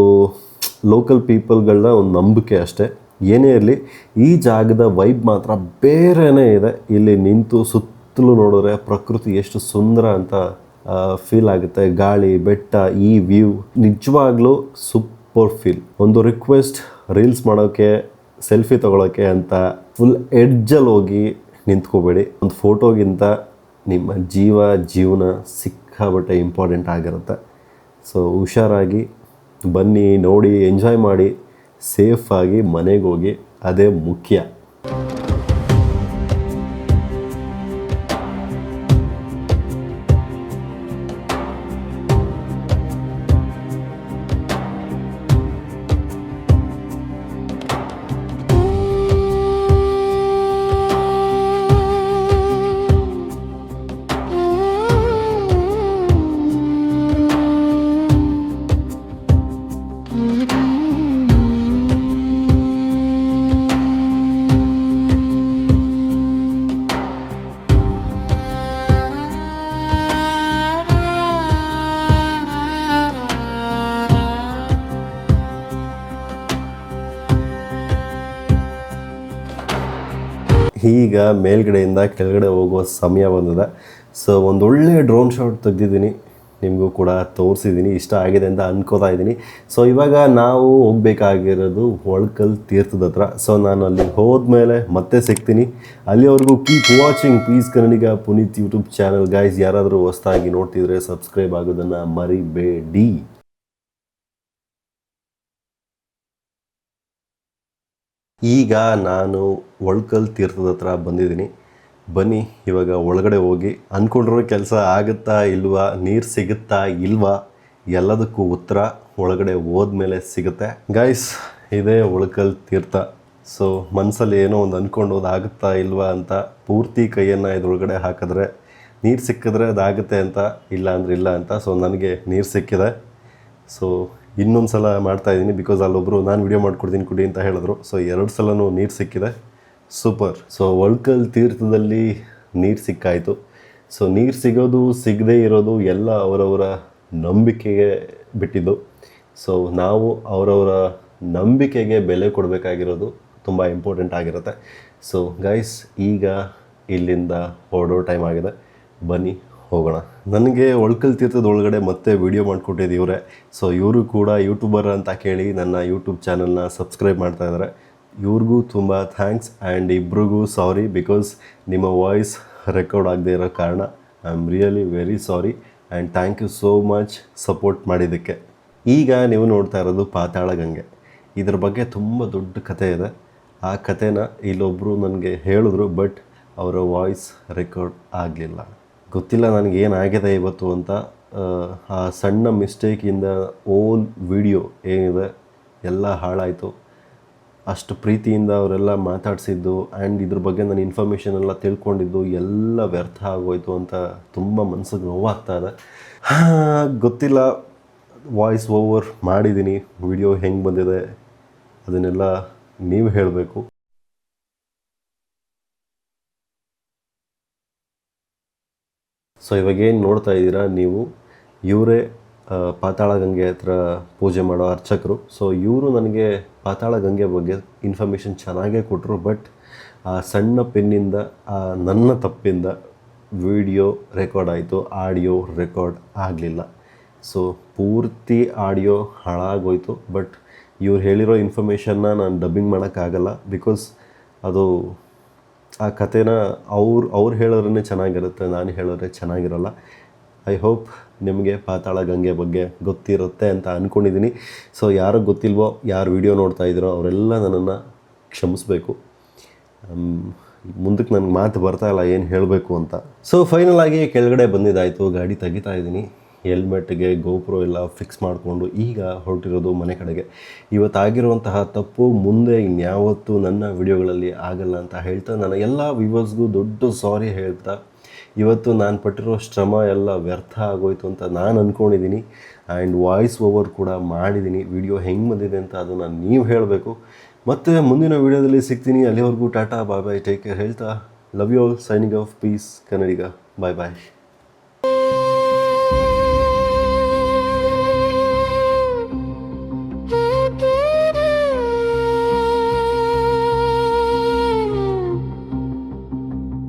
ಲೋಕಲ್ ಪೀಪಲ್ಗಳನ್ನ ಒಂದು ನಂಬಿಕೆ ಅಷ್ಟೇ. ಏನೇ ಇರಲಿ, ಈ ಜಾಗದ ವೈಬ್ ಮಾತ್ರ ಬೇರೆಯೇ ಇದೆ. ಇಲ್ಲಿ ನಿಂತು ಸುತ್ತಲೂ ನೋಡಿದ್ರೆ ಪ್ರಕೃತಿ ಎಷ್ಟು ಸುಂದರ ಅಂತ ಫೀಲ್ ಆಗುತ್ತೆ. ಗಾಳಿ, ಬೆಟ್ಟ, ಈ ವ್ಯೂ ನಿಜವಾಗ್ಲೂ ಸೂಪರ್ ಫೀಲ್. ಒಂದು ರಿಕ್ವೆಸ್ಟ್, ರೀಲ್ಸ್ ಮಾಡೋಕ್ಕೆ, ಸೆಲ್ಫಿ ತೊಗೊಳಕ್ಕೆ ಅಂತ ಫುಲ್ ಎಡ್ಜಲ್ಲಿ ಹೋಗಿ ನಿಂತ್ಕೋಬೇಡಿ. ಒಂದು ಫೋಟೋಗಿಂತ ನಿಮ್ಮ ಜೀವನ ಸಿಕ್ಕಾಬಟ್ಟೆ ಇಂಪಾರ್ಟೆಂಟ್ ಆಗಿರುತ್ತೆ. ಸೊ ಹುಷಾರಾಗಿ ಬನ್ನಿ, ನೋಡಿ, ಎಂಜಾಯ್ ಮಾಡಿ, ಸೇಫಾಗಿ ಮನೆಗೆ ಹೋಗಿ, ಅದೇ ಮುಖ್ಯ. ಈಗ ಮೇಲ್ಗಡೆಯಿಂದ ಕೆಳಗಡೆ ಹೋಗೋ ಸಮಯ ಬಂದಿದೆ. ಸೊ ಒಂದೊಳ್ಳೆ ಡ್ರೋನ್ ಶಾಟ್ ತೆಗೆದಿದ್ದೀನಿ. ನಿಮಗೂ ಕೂಡ ತೋರಿಸಿದ್ದೀನಿ, ಇಷ್ಟ ಆಗಿದೆ ಅಂತ ಅನ್ಕೋತಾ ಇದ್ದೀನಿ. ಸೊ ಇವಾಗ ನಾವು ಹೋಗಬೇಕಾಗಿರೋದು ಒಳ್ಕಲ್ ತೀರ್ಥದ ಹತ್ರ. ಸೊ ನಾನು ಅಲ್ಲಿ ಹೋದ್ಮೇಲೆ ಮತ್ತೆ ಸಿಗ್ತೀನಿ. ಅಲ್ಲಿವರೆಗೂ keep watching please Kannadiga Puneeth YouTube channel. Guys, ಯಾರಾದರೂ ಹೊಸ್ದಾಗಿ ನೋಡ್ತಿದ್ರೆ ಸಬ್ಸ್ಕ್ರೈಬ್ ಆಗೋದನ್ನು ಮರಿಬೇಡಿ. ಈಗ ನಾನು ಒಳ್ಕಲ್ ತೀರ್ಥದ ಹತ್ರ ಬಂದಿದ್ದೀನಿ. ಬನ್ನಿ ಇವಾಗ ಒಳಗಡೆ ಹೋಗಿ ಅಂದ್ಕೊಂಡಿರೋ ಕೆಲಸ ಆಗುತ್ತಾ ಇಲ್ವಾ, ನೀರು ಸಿಗುತ್ತಾ ಇಲ್ವಾ, ಎಲ್ಲದಕ್ಕೂ ಉತ್ತರ ಒಳಗಡೆ ಹೋದ್ಮೇಲೆ ಸಿಗುತ್ತೆ. ಗೈಸ್, ಇದೇ ಒಳ್ಕಲ್ ತೀರ್ಥ. ಸೊ ಮನಸ್ಸಲ್ಲಿ ಏನೋ ಒಂದು ಅಂದ್ಕೊಂಡು ಆಗುತ್ತಾ ಇಲ್ವಾ ಅಂತ ಪೂರ್ತಿ ಕೈಯನ್ನು ಇದ್ರೊಳಗಡೆ ಹಾಕಿದ್ರೆ ನೀರು ಸಿಕ್ಕಿದ್ರೆ ಅದಾಗುತ್ತೆ ಅಂತ, ಇಲ್ಲ ಅಂದರೆ ಇಲ್ಲ ಅಂತ. ಸೊ ನನಗೆ ನೀರು ಸಿಕ್ಕಿದೆ. ಸೊ ಇನ್ನೊಂದು ಸಲ ಮಾಡ್ತಾಯಿದ್ದೀನಿ ಬಿಕಾಸ್ ಅಲ್ಲೊಬ್ಬರು ನಾನು ವಿಡಿಯೋ ಮಾಡ್ಕೊಡ್ತೀನಿ ಕುಡಿ ಅಂತ ಹೇಳಿದ್ರು. ಸೊ 2 ಸಲನೂ ನೀರು ಸಿಕ್ಕಿದೆ. ಸೂಪರ್. ಸೊ ಒಳ್ಕಲ್ ತೀರ್ಥದಲ್ಲಿ ನೀರು ಸಿಕ್ಕಾಯಿತು. ಸೊ ನೀರು ಸಿಗೋದು ಸಿಗದೇ ಇರೋದು ಎಲ್ಲ ಅವರವರ ನಂಬಿಕೆಗೆ ಬಿಟ್ಟಿದ್ದು. ಸೊ ನಾವು ಅವರವರ ನಂಬಿಕೆಗೆ ಬೆಲೆ ಕೊಡಬೇಕಾಗಿರೋದು ತುಂಬ ಇಂಪಾರ್ಟೆಂಟ್ ಆಗಿರುತ್ತೆ. ಸೊ ಗೈಸ್, ಈಗ ಇಲ್ಲಿಂದ ಹೊರಡೋ ಟೈಮ್ ಆಗಿದೆ. ಬನ್ನಿ ಹೋಗೋಣ. ನನಗೆ ಒಳ್ಕಲ್ ತೀರ್ಥದ ಒಳಗಡೆ ಮತ್ತೆ ವಿಡಿಯೋ ಮಾಡಿಕೊಟ್ಟಿದ್ದು ಇವರೇ. ಸೊ ಇವರು ಕೂಡ ಯೂಟ್ಯೂಬರ್ ಅಂತ ಕೇಳಿ ನನ್ನ ಯೂಟ್ಯೂಬ್ ಚಾನಲ್ನ ಸಬ್ಸ್ಕ್ರೈಬ್ ಮಾಡ್ತಾ ಇದ್ದಾರೆ. ಇವ್ರಿಗೂ ತುಂಬ ಥ್ಯಾಂಕ್ಸ್ ಆ್ಯಂಡ್ ಇಬ್ರಿಗೂ ಸಾರಿ ಬಿಕಾಸ್ ನಿಮ್ಮ ವಾಯ್ಸ್ ರೆಕಾರ್ಡ್ ಆಗದೆ ಇರೋ ಕಾರಣ I am really very sorry and thank you so much support ಮಾಡಿದ್ದಕ್ಕೆ. ಈಗ ನೀವು ನೋಡ್ತಾ ಇರೋದು ಪಾತಾಳ ಗಂಗೆ. ಇದ್ರ ಬಗ್ಗೆ ತುಂಬ ದೊಡ್ಡ ಕಥೆ ಇದೆ. ಆ ಕಥೆನ ಇಲ್ಲೊಬ್ಬರು ನನಗೆ ಹೇಳಿದ್ರು, ಬಟ್ ಅವರ ವಾಯ್ಸ್ ರೆಕಾರ್ಡ್ ಆಗಲಿಲ್ಲ. ಗೊತ್ತಿಲ್ಲ ನನಗೆ ಏನಾಗಿದೆ ಇವತ್ತು ಅಂತ. ಆ ಸಣ್ಣ ಮಿಸ್ಟೇಕಿಂದ ಓಲ್ ವಿಡಿಯೋ ಏನಿದೆ ಎಲ್ಲ ಹಾಳಾಯಿತು. ಅಷ್ಟು ಪ್ರೀತಿಯಿಂದ ಅವರೆಲ್ಲ ಮಾತಾಡಿಸಿದ್ದು ಆ್ಯಂಡ್ ಇದ್ರ ಬಗ್ಗೆ ನಾನು ಇನ್ಫಾರ್ಮೇಷನ್ ಎಲ್ಲ ತಿಳ್ಕೊಂಡಿದ್ದು ಎಲ್ಲ ವ್ಯರ್ಥ ಆಗೋಯ್ತು ಅಂತ ತುಂಬ ಮನಸ್ಸಿಗೆ ನೋವಾಗ್ತಾ ಇದೆ. ಗೊತ್ತಿಲ್ಲ, ವಾಯ್ಸ್ ಓವರ್ ಮಾಡಿದ್ದೀನಿ. ವಿಡಿಯೋ ಹೆಂಗೆ ಬಂದಿದೆ ಅದನ್ನೆಲ್ಲ ನೀವು ಹೇಳಬೇಕು. ಸೊ ಇವಾಗೇನು ನೋಡ್ತಾ ಇದ್ದೀರಾ ನೀವು, ಇವರೇ ಪಾತಾಳ ಗಂಗೆ ಹತ್ರ ಪೂಜೆ ಮಾಡೋ ಅರ್ಚಕರು. ಸೊ ಇವರು ನನಗೆ ಪಾತಾಳ ಗಂಗೆ ಬಗ್ಗೆ ಇನ್ಫಾರ್ಮೇಷನ್ ಚೆನ್ನಾಗೇ ಕೊಟ್ಟರು, ಬಟ್ ಆ ಸಣ್ಣ ಪೆನ್ನಿಂದ ನನ್ನ ತಪ್ಪಿಂದ ವಿಡಿಯೋ ರೆಕಾರ್ಡ್ ಆಯಿತು, ಆಡಿಯೋ ರೆಕಾರ್ಡ್ ಆಗಲಿಲ್ಲ. ಸೊ ಪೂರ್ತಿ ಆಡಿಯೋ ಹಾಳಾಗೋಯ್ತು. ಬಟ್ ಇವ್ರು ಹೇಳಿರೋ ಇನ್ಫಾರ್ಮೇಷನ್ನ ನಾನು ಡಬ್ಬಿಂಗ್ ಮಾಡೋಕ್ಕಾಗಲ್ಲ ಬಿಕಾಸ್ ಅದು ಆ ಕಥೆನ ಅವ್ರು ಹೇಳಿದ್ರೇ ಚೆನ್ನಾಗಿರುತ್ತೆ, ನಾನು ಹೇಳಿದ್ರೆ ಚೆನ್ನಾಗಿರಲ್ಲ. ಐ ಹೋಪ್ ನಿಮಗೆ ಪಾತಾಳ ಗಂಗೆ ಬಗ್ಗೆ ಗೊತ್ತಿರುತ್ತೆ ಅಂತ ಅಂದ್ಕೊಂಡಿದ್ದೀನಿ. ಸೊ ಯಾರು ಗೊತ್ತಿಲ್ವೋ, ಯಾರು ವಿಡಿಯೋ ನೋಡ್ತಾ ಇದ್ದೀರೋ ಅವರೆಲ್ಲ ನನ್ನನ್ನು ಕ್ಷಮಿಸಬೇಕು. ಮುಂದಕ್ಕೆ ನನಗೆ ಮಾತು ಬರ್ತಾ ಇಲ್ಲ ಏನು ಹೇಳಬೇಕು ಅಂತ. ಸೊ ಫೈನಲ್ ಆಗಿ ಕೆಳಗಡೆ ಬಂದಿದ್ದಾಯಿತು, ಗಾಡಿ ತೆಗಿತಾ ಇದ್ದೀನಿ. ಹೆಲ್ಮೆಟ್ಗೆ ಗೋಪ್ರೋ ಎಲ್ಲ ಫಿಕ್ಸ್ ಮಾಡಿಕೊಂಡು ಈಗ ಹೊರಟಿರೋದು ಮನೆ ಕಡೆಗೆ. ಇವತ್ತಾಗಿರುವಂತಹ ತಪ್ಪು ಮುಂದೆ ಇನ್ಯಾವತ್ತೂ ನನ್ನ ವಿಡಿಯೋಗಳಲ್ಲಿ ಆಗಲ್ಲ ಅಂತ ಹೇಳ್ತಾ ನನ್ನ ಎಲ್ಲ ವ್ಯೂವರ್ಸ್ಗೂ ದೊಡ್ಡ ಸಾರಿ ಹೇಳ್ತಾ, ಇವತ್ತು ನಾನು ಪಟ್ಟಿರೋ ಶ್ರಮ ಎಲ್ಲ ವ್ಯರ್ಥ ಆಗೋಯ್ತು ಅಂತ ನಾನು ಅಂದ್ಕೊಂಡಿದ್ದೀನಿ. ಆ್ಯಂಡ್ ವಾಯ್ಸ್ ಓವರ್ ಕೂಡ ಮಾಡಿದ್ದೀನಿ. ವಿಡಿಯೋ ಹೆಂಗೆ ಬಂದಿದೆ ಅಂತ ಅದನ್ನು ನೀವು ಹೇಳಬೇಕು. ಮತ್ತು ಮುಂದಿನ ವಿಡಿಯೋದಲ್ಲಿ ಸಿಗ್ತೀನಿ. ಅಲ್ಲಿವರೆಗೂ ಟಾಟಾ ಬಾಯ್ ಬಾಯ್, ಟೇಕ್ ಕೇರ್ ಹೇಳ್ತಾ love you all, signing off, peace Kannadiga, bye bye.